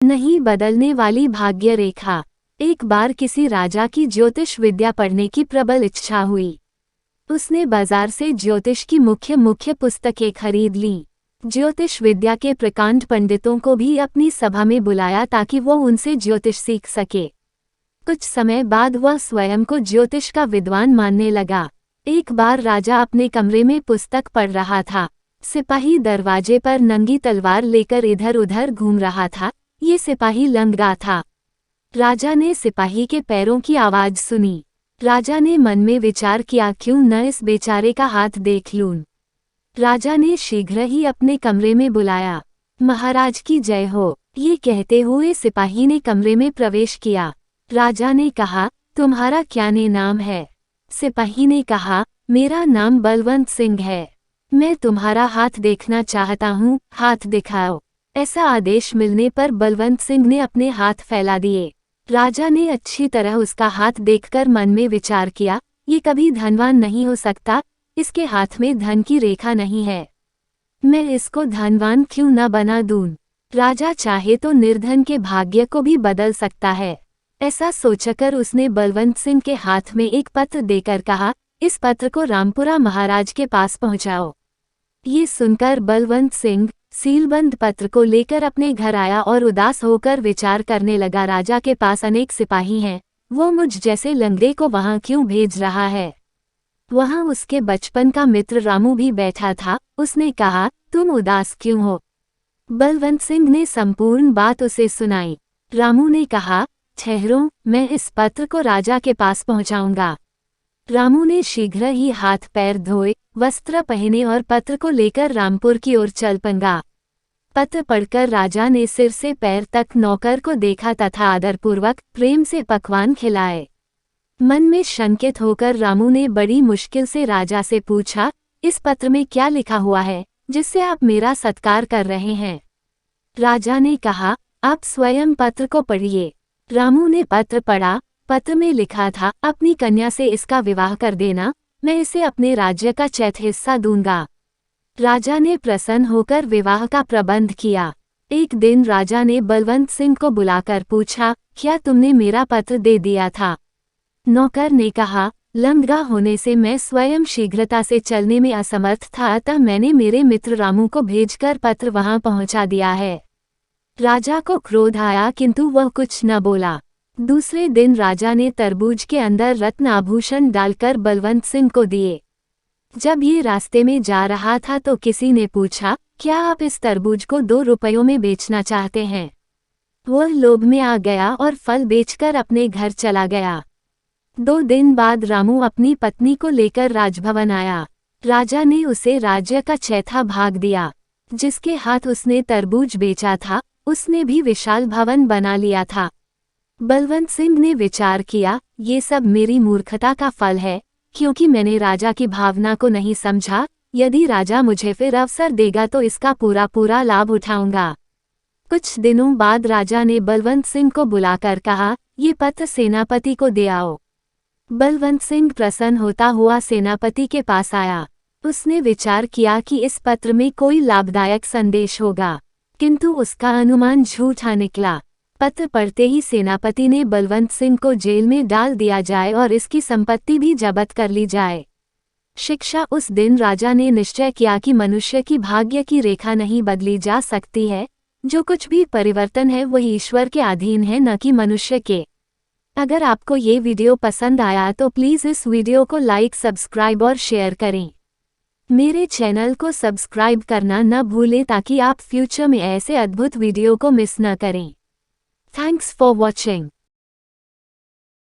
नहीं बदलने वाली भाग्य रेखा। एक बार किसी राजा की ज्योतिष विद्या पढ़ने की प्रबल इच्छा हुई। उसने बाजार से ज्योतिष की मुख्य पुस्तकें खरीद लीं। ज्योतिष विद्या के प्रकांड पंडितों को भी अपनी सभा में बुलाया ताकि वो उनसे ज्योतिष सीख सके। कुछ समय बाद वह स्वयं को ज्योतिष का विद्वान मानने लगा। एक बार राजा अपने कमरे में पुस्तक पढ़ रहा था। सिपाही दरवाजे पर नंगी तलवार लेकर इधर उधर घूम रहा था। ये सिपाही लंगड़ा था। राजा ने सिपाही के पैरों की आवाज सुनी। राजा ने मन में विचार किया, क्यों न इस बेचारे का हाथ देख लूं। राजा ने शीघ्र ही अपने कमरे में बुलाया। महाराज की जय हो, ये कहते हुए सिपाही ने कमरे में प्रवेश किया। राजा ने कहा, तुम्हारा क्या नाम है? सिपाही ने कहा, मेरा नाम बलवंत सिंह है। मैं तुम्हारा हाथ देखना चाहता हूँ, हाथ दिखाओ। ऐसा आदेश मिलने पर बलवंत सिंह ने अपने हाथ फैला दिए। राजा ने अच्छी तरह उसका हाथ देखकर मन में विचार किया, ये कभी धनवान नहीं हो सकता, इसके हाथ में धन की रेखा नहीं है। मैं इसको धनवान क्यों न बना दूं? राजा चाहे तो निर्धन के भाग्य को भी बदल सकता है। ऐसा सोचकर उसने बलवंत सिंह के हाथ में एक पत्र देकर कहा, इस पत्र को रामपुरा महाराज के पास पहुंचाओ। ये सुनकर बलवंत सिंह सीलबंद पत्र को लेकर अपने घर आया और उदास होकर विचार करने लगा, राजा के पास अनेक सिपाही हैं, वो मुझ जैसे लंगड़े को वहां क्यों भेज रहा है? वहां उसके बचपन का मित्र रामू भी बैठा था। उसने कहा, तुम उदास क्यों हो? बलवंत सिंह ने संपूर्ण बात उसे सुनाई। रामू ने कहा, ठहरो, मैं इस पत्र को राजा के पास पहुंचाऊंगा। रामू ने शीघ्र ही हाथ पैर धोए, वस्त्र पहने और पत्र को लेकर रामपुर की ओर चल पंगा। पत्र पढ़कर राजा ने सिर से पैर तक नौकर को देखा तथा आदरपूर्वक प्रेम से पकवान खिलाए। मन में शंकित होकर रामू ने बड़ी मुश्किल से राजा से पूछा, इस पत्र में क्या लिखा हुआ है जिससे आप मेरा सत्कार कर रहे हैं? राजा ने कहा, आप स्वयं पत्र को पढ़िए। रामू ने पत्र पढ़ा। पत्र में लिखा था, अपनी कन्या से इसका विवाह कर देना, मैं इसे अपने राज्य का चैथ हिस्सा दूंगा। राजा ने प्रसन्न होकर विवाह का प्रबंध किया। एक दिन राजा ने बलवंत सिंह को बुलाकर पूछा, क्या तुमने मेरा पत्र दे दिया था? नौकर ने कहा, लंगड़ा होने से मैं स्वयं शीघ्रता से चलने में असमर्थ था, अतः मैंने मेरे मित्र रामू को भेजकर पत्र वहां पहुंचा दिया है। राजा को क्रोध आया किंतु वह कुछ न बोला। दूसरे दिन राजा ने तरबूज के अंदर रत्न आभूषण डालकर बलवंत सिंह को दिए। जब ये रास्ते में जा रहा था तो किसी ने पूछा, क्या आप इस तरबूज को 2 रुपयों में बेचना चाहते हैं? वह लोभ में आ गया और फल बेचकर अपने घर चला गया। 2 दिन बाद रामू अपनी पत्नी को लेकर राजभवन आया। राजा ने उसे राज्य का चौथा भाग दिया। जिसके हाथ उसने तरबूज बेचा था, उसने भी विशाल भवन बना लिया था। बलवंत सिंह ने विचार किया, ये सब मेरी मूर्खता का फल है, क्योंकि मैंने राजा की भावना को नहीं समझा। यदि राजा मुझे फिर अवसर देगा तो इसका पूरा लाभ उठाऊंगा। कुछ दिनों बाद राजा ने बलवंत सिंह को बुलाकर कहा, ये पत्र सेनापति को दे आओ। बलवंत सिंह प्रसन्न होता हुआ सेनापति के पास आया। उसने विचार किया कि इस पत्र में कोई लाभदायक संदेश होगा, किंतु उसका अनुमान झूठा निकला। पत्र पढ़ते ही सेनापति ने बलवंत सिंह को जेल में डाल दिया जाए और इसकी संपत्ति भी जब्त कर ली जाए। शिक्षा। उस दिन राजा ने निश्चय किया कि मनुष्य की भाग्य की रेखा नहीं बदली जा सकती है। जो कुछ भी परिवर्तन है वही ईश्वर के अधीन है, न कि मनुष्य के। अगर आपको ये वीडियो पसंद आया तो प्लीज़ इस वीडियो को लाइक, सब्सक्राइब और शेयर करें। मेरे चैनल को सब्सक्राइब करना न भूलें ताकि आप फ्यूचर में ऐसे अद्भुत वीडियो को मिस न करें। Thanks for watching.